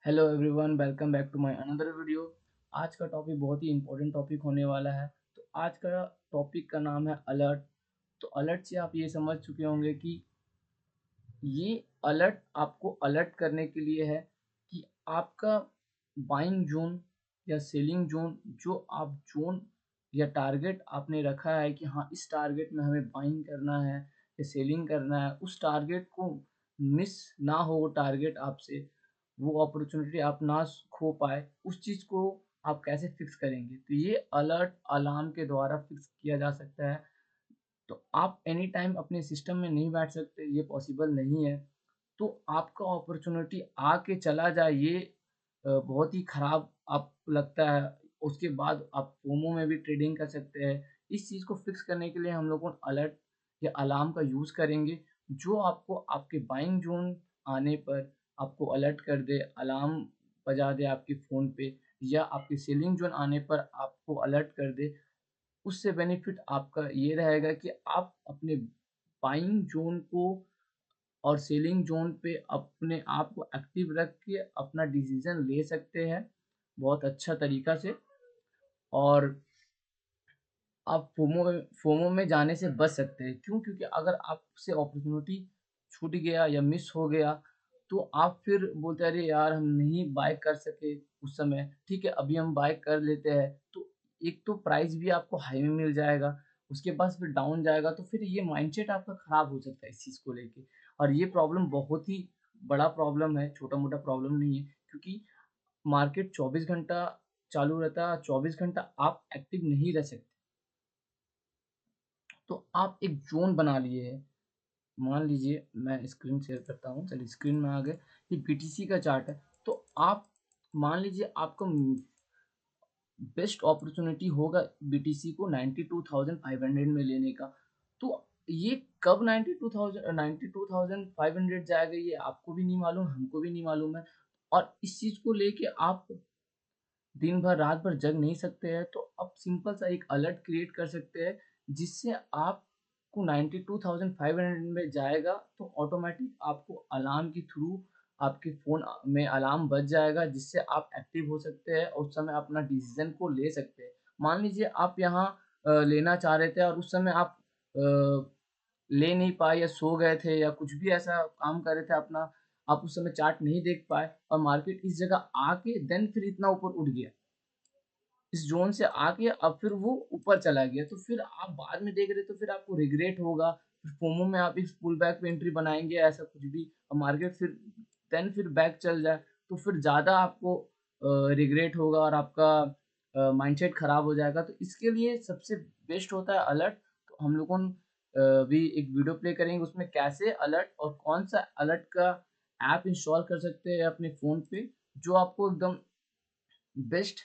Hello everyone, welcome back to my another video. आज का topic बहुत ही इंपॉर्टेंट टॉपिक होने वाला है। तो आज का टॉपिक का नाम है अलर्ट। तो अलर्ट से आप ये समझ चुके होंगे कि ये अलर्ट आपको अलर्ट करने के लिए है कि आपका बाइंग जोन या सेलिंग जोन, जो आप जोन या टारगेट आपने रखा है कि हाँ, इस टारगेट में हमें बाइंग करना है या सेलिंग करना है, उस टारगेट को मिस ना हो। वो टारगेट आपसे, वो अपॉर्चुनिटी आप ना खो पाए, उस चीज़ को आप कैसे फिक्स करेंगे? तो ये अलर्ट अलार्म के द्वारा फिक्स किया जा सकता है। तो आप एनी टाइम अपने सिस्टम में नहीं बैठ सकते, ये पॉसिबल नहीं है। तो आपका अपॉर्चुनिटी आके चला जाए, ये बहुत ही खराब आपको लगता है। उसके बाद आप फोमो में भी ट्रेडिंग कर सकते हैं। इस चीज़ को फिक्स करने के लिए हम लोग अलर्ट या अलार्म का यूज़ करेंगे, जो आपको आपके बाइंग ज़ोन आने पर आपको अलर्ट कर दे, अलार्म बजा दे आपके फ़ोन पे, या आपके सेलिंग ज़ोन आने पर आपको अलर्ट कर दे। उससे बेनिफिट आपका ये रहेगा कि आप अपने बाइंग ज़ोन को और सेलिंग ज़ोन पे अपने आप को एक्टिव रख के अपना डिसीज़न ले सकते हैं, बहुत अच्छा तरीका से। और आप फोमो में जाने से बच सकते हैं। क्यों? क्योंकि अगर आपसे अपॉर्चुनिटी छूट गया या मिस हो गया, तो आप फिर बोलते हैं, अरे यार, हम नहीं बाय कर सके उस समय। ठीक है, अभी हम बाय कर लेते हैं, तो एक तो प्राइस भी आपको हाई में मिल जाएगा, उसके बाद फिर डाउन जाएगा, तो फिर ये माइंडसेट आपका खराब हो सकता है इस चीज़ को लेके। और ये प्रॉब्लम बहुत ही बड़ा प्रॉब्लम है, छोटा-मोटा प्रॉब्लम नहीं है, क्योंकि मार्केट 24 घंटा चालू रहता है, 24 घंटा आप एक्टिव नहीं रह सकते। तो आप एक ज़ोन बना लिए हैं। मान लीजिए मैं स्क्रीन शेयर करता हूँ, चलिए स्क्रीन में आ गए। ये बीटीसी का चार्ट है। तो आप मान लीजिए आपको बेस्ट अपॉर्चुनिटी होगा बीटीसी को 92,500 में लेने का। तो ये कब 92,500 जाएगा, ये आपको भी नहीं मालूम, हमको भी नहीं मालूम है। और इस चीज़ को लेके आप दिन भर रात भर जग नहीं सकते हैं, तो आप सिंपल सा एक अलर्ट क्रिएट कर सकते हैं, जिससे आपको 92,500 में जाएगा, तो ऑटोमेटिक आपको अलार्म के थ्रू आपके फ़ोन में अलार्म बज जाएगा, जिससे आप एक्टिव हो सकते हैं और उस समय अपना डिसीज़न को ले सकते हैं। मान लीजिए आप यहाँ लेना चाह रहे थे और उस समय आप ले नहीं पाए या सो गए थे या कुछ भी ऐसा काम कर रहे थे अपना, आप उस समय चार्ट नहीं देख पाए और मार्केट इस जगह आके देन फिर इतना ऊपर उठ गया। इस ज़ोन से आके अब फिर वो ऊपर चला गया, तो फिर आप बाद में देख रहे, तो फिर आपको रिग्रेट होगा। फिर फोमो में आप इस पुल बैक पे एंट्री बनाएँगे, ऐसा कुछ भी, और मार्केट फिर देन फिर बैक चल जाए, तो फिर ज़्यादा आपको रिग्रेट होगा और आपका माइंडसेट खराब हो जाएगा। तो इसके लिए सबसे बेस्ट होता है अलर्ट। तो हम लोगों भी एक वीडियो प्ले करेंगे, उसमें कैसे अलर्ट और कौन-सा अलर्ट का ऐप इंस्टॉल कर सकते हैं अपने फ़ोन पे, जो आपको एकदम बेस्ट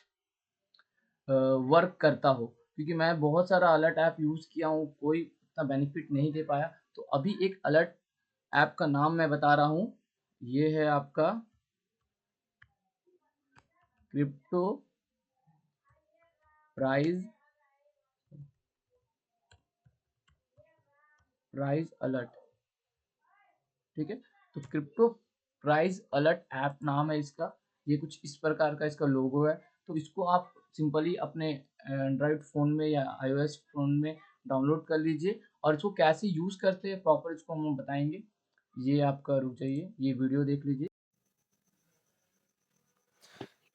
वर्क करता हो। क्योंकि मैं बहुत सारा अलर्ट ऐप यूज़ किया हूँ, कोई उतना बेनिफिट नहीं दे पाया। तो अभी एक अलर्ट ऐप का नाम मैं बता रहा हूँ, ये है आपका क्रिप्टो प्राइज़ प्राइज़ अलर्ट, ठीक है? तो क्रिप्टो प्राइज़ अलर्ट ऐप नाम है इसका। ये कुछ इस प्रकार का इसका लोगो है। तो इसको आप सिंपली अपने एंड्रॉइड फ़ोन में या आईओएस फ़ोन में डाउनलोड कर लीजिए, और इसको कैसे यूज़ करते हैं प्रॉपर, इसको हम बताएँगे। ये आपका रुक जाइए, ये वीडियो देख लीजिए।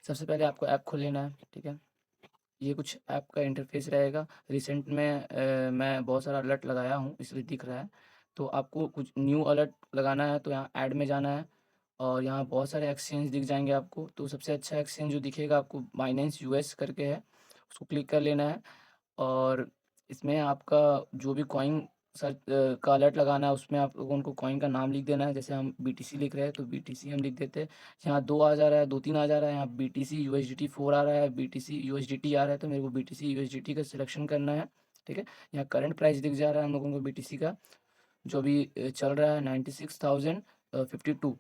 सबसे पहले आपको ऐप खोल लेना है, ठीक है? ये कुछ ऐप का इंटरफ़ेस रहेगा। रिसेंट में मैं बहुत सारा अलर्ट लगाया हूँ, इसलिए दिख रहा है। तो आपको कुछ न्यू अलर्ट लगाना है, तो यहाँ ऐड में जाना है और यहाँ बहुत सारे एक्सचेंज दिख जाएँगे आपको। तो सबसे अच्छा एक्सचेंज जो दिखेगा आपको, बाइनेंस यूएस करके है, उसको क्लिक कर लेना है। और इसमें आपका जो भी कॉइन का अलर्ट लगाना है, उसमें आप लोगों को कॉइन का नाम लिख देना है। जैसे हम बीटीसी लिख रहे हैं, तो बीटीसी हम लिख देते हैं। यहाँ 2 आ जा रहा है, 2-3 आ जा रहा है, यहाँ बीटीसी यूएसडीटी 4 आ रहा है, बीटीसी यूएसडीटी आ रहा है, तो मेरे को बीटीसी यूएसडीटी का सिलेक्शन करना है, ठीक है? यहाँ करंट प्राइस दिख जा रहा है हम लोगों को बीटीसी का, जो अभी चल रहा है 96,052।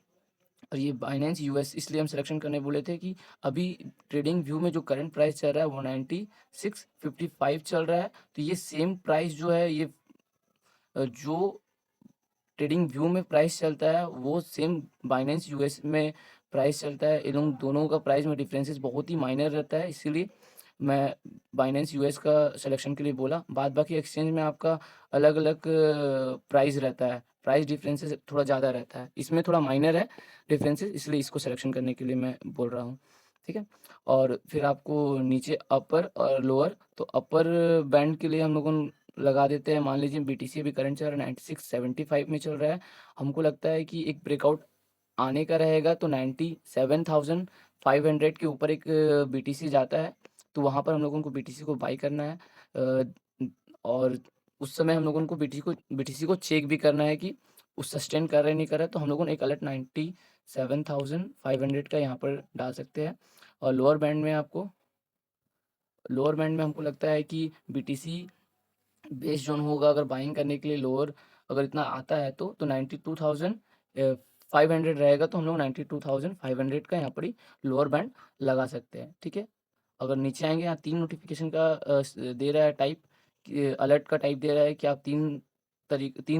और ये बाइनेंस यूएस इसलिए हम सिलेक्शन करने बोले थे कि अभी ट्रेडिंग व्यू में जो करंट प्राइस चल रहा है वो 9655 चल रहा है। तो ये सेम प्राइस जो है, ये जो ट्रेडिंग व्यू में प्राइस चलता है वो सेम बाइनेंस यूएस में प्राइस चलता है। इन लोग दोनों का प्राइस में डिफरेंसेस बहुत ही माइनर रहता है, इसीलिए मैं बाइनेंस यूएस का सिलेक्शन के लिए बोला। बाद बाकी एक्सचेंज में आपका अलग अलग प्राइस रहता है, प्राइस डिफरेंसेस थोड़ा ज़्यादा रहता है, इसमें थोड़ा माइनर है डिफरेंसेस, इसलिए इसको सिलेक्शन करने के लिए मैं बोल रहा हूँ। ठीक है, और फिर आपको नीचे अपर और लोअर, तो अपर बैंड के लिए हम लोगों लगा देते हैं। मान लीजिए बीटीसी अभी करंट चल रहा है 9675 में चल रहा है, हमको लगता है कि एक ब्रेकआउट आने का रहेगा तो 97,500 के ऊपर एक बीटीसी जाता है, तो वहाँ पर हम लोगों को बीटीसी को बाई करना है। और उस समय हम लोगों को बीटीसी को चेक भी करना है कि उस सस्टेन कर रहा है नहीं कर रहा है, तो हम लोगों ने एक अलर्ट 97,500 का यहाँ पर डाल सकते हैं। और लोअर बैंड में हमको लगता है कि बीटीसी बेस जोन होगा अगर बाइंग करने के लिए लोअर अगर इतना आता है तो 92,500 रहेगा, तो हम लोग 92,500 का यहाँ पर ही लोअर बैंड लगा सकते हैं। ठीक है, अगर नीचे आएंगे यहाँ 3 नोटिफिकेशन का दे रहा है टाइप, अलर्ट का टाइप दे रहा है कि आप तीन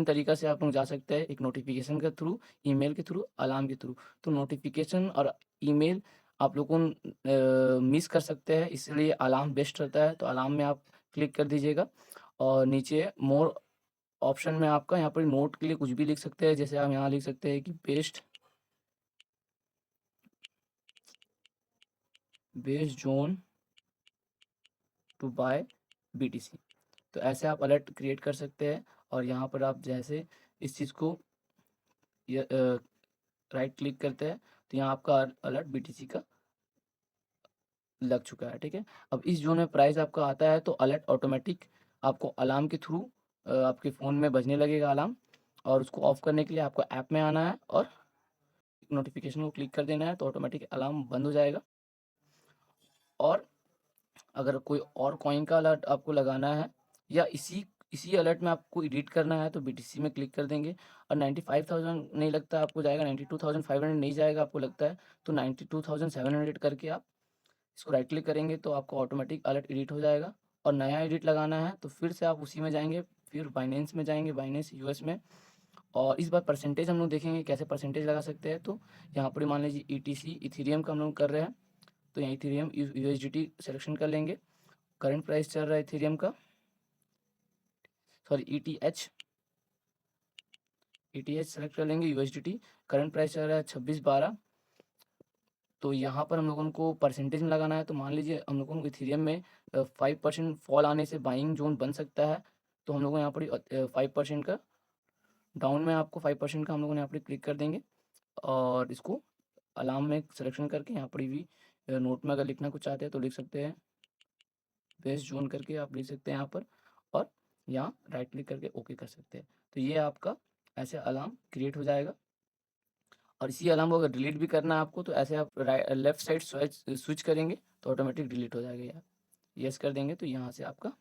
तरीका से आप लोग जा सकते हैं, एक नोटिफिकेशन के थ्रू, ईमेल के थ्रू, अलार्म के थ्रू। तो नोटिफिकेशन और ईमेल आप लोग को मिस कर सकते हैं, इसलिए अलार्म बेस्ट रहता है, तो अलार्म में आप क्लिक कर दीजिएगा। और नीचे मोर ऑप्शन में आपका यहाँ पर नोट के लिए कुछ भी लिख सकते हैं, जैसे आप यहाँ लिख सकते हैं कि best zone to buy BTC, तो ऐसे आप अलर्ट क्रिएट कर सकते हैं। और यहाँ पर आप जैसे इस चीज़ को राइट क्लिक करते हैं तो यहाँ आपका अलर्ट बीटीसी का लग चुका है। ठीक है, अब इस जोन में प्राइस आपका आता है तो अलर्ट ऑटोमेटिक आपको अलार्म के थ्रू आपके फ़ोन में बजने लगेगा अलार्म, और उसको ऑफ करने के लिए आपको ऐप में आना है और नोटिफिकेशन को क्लिक कर देना है, तो ऑटोमेटिक अलार्म बंद हो जाएगा। और अगर कोई और कॉइन का अलर्ट आपको लगाना है या इसी इसी अलर्ट में आपको एडिट करना है तो बीटीसी में क्लिक कर देंगे। और 95,000 नहीं लगता आपको जाएगा, 92,500 नहीं जाएगा आपको लगता है, तो 92,700 करके आप इसको राइट क्लिक करेंगे तो आपको ऑटोमेटिक अलर्ट एडिट हो जाएगा। और नया एडिट लगाना है तो फिर से आप उसी में जाएंगे, फिर बाइनेंस में जाएंगे, बाइनेंस यूएस में। और इस बार परसेंटेज हम लोग देखेंगे कैसे परसेंटेज लगा सकते हैं। तो यहाँ पर मान लीजिए ईटीसी इथेरियम का हम लोग कर रहे हैं, तो यहाँ इथेरियम यूएसडीटी सिलेक्शन कर लेंगे। करंट प्राइस चल रहा है इथेरियम का, सॉरी ईटीएच सेलेक्ट कर लेंगे। यूएसडीटी करंट प्राइस चल रहा है 2612, तो यहाँ पर हम लोगों को परसेंटेज में लगाना है। तो मान लीजिए हम लोगों को इथेरियम में 5% फॉल आने से बाइंग जोन बन सकता है, तो हम लोग यहाँ पर 5% का डाउन में आपको 5% का हम लोगों ने यहाँ पर क्लिक कर देंगे। और इसको अलार्म में सिलेक्शन करके यहाँ पर भी नोट में अगर लिखना कुछ चाहते हैं तो लिख सकते हैं, बेस्ट जोन करके आप लिख सकते हैं यहाँ पर, और यहाँ राइट क्लिक करके ओके कर सकते हैं। तो ये आपका ऐसे अलार्म क्रिएट हो जाएगा। और इसी अलार्म को अगर डिलीट भी करना है आपको तो ऐसे आप लेफ्ट साइड स्विच करेंगे तो ऑटोमेटिक डिलीट हो जाएगा। यार यस कर देंगे तो यहाँ से आपका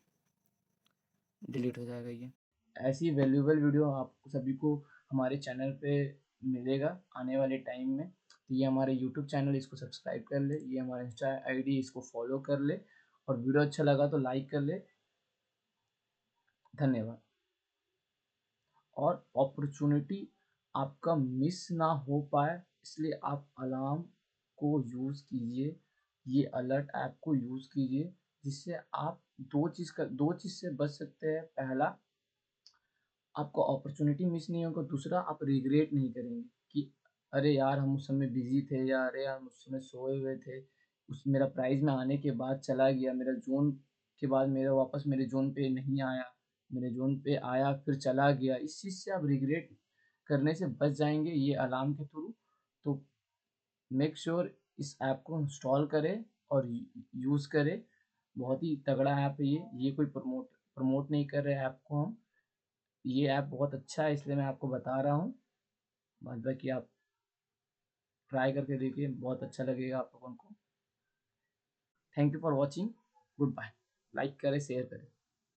डिलीट हो जाएगा। ये ऐसी वैल्यूएबल वीडियो आप सभी को हमारे चैनल पे मिलेगा आने वाले टाइम में। तो ये हमारे यूट्यूब चैनल, इसको सब्सक्राइब कर ले, ये हमारा इंस्टा आईडी, इसको फॉलो कर ले, और वीडियो अच्छा लगा तो लाइक कर ले। धन्यवाद। और अपॉर्चुनिटी आपका मिस ना हो पाए इसलिए आप अलार्म को यूज़ कीजिए, ये अलर्ट ऐप को यूज़ कीजिए, जिससे आप दो चीज़ से बच सकते हैं। पहला, आपको अपॉर्चुनिटी मिस नहीं होगा, दूसरा आप रिग्रेट नहीं करेंगे कि अरे यार हम उस समय बिजी थे, या अरे यार हम उस समय सोए हुए थे, उस मेरा प्राइस में आने के बाद चला गया, मेरा जोन के बाद मेरा वापस मेरे जोन पे नहीं आया, मेरे जोन पे आया फिर चला गया। इस चीज़ से आप रिग्रेट करने से बच जाएंगे ये अलार्म के थ्रू। तो मेक श्योर इस ऐप को इंस्टॉल करें और यूज़ करें। बहुत ही तगड़ा ऐप है ये कोई प्रमोट नहीं कर रहे ऐप को हम, ये ऐप बहुत अच्छा है इसलिए मैं आपको बता रहा हूँ। बाद बाकी आप ट्राई करके देखिए, बहुत अच्छा लगेगा आप लोगों को। Thank you for watching, good bye. Like करें, शेयर करें।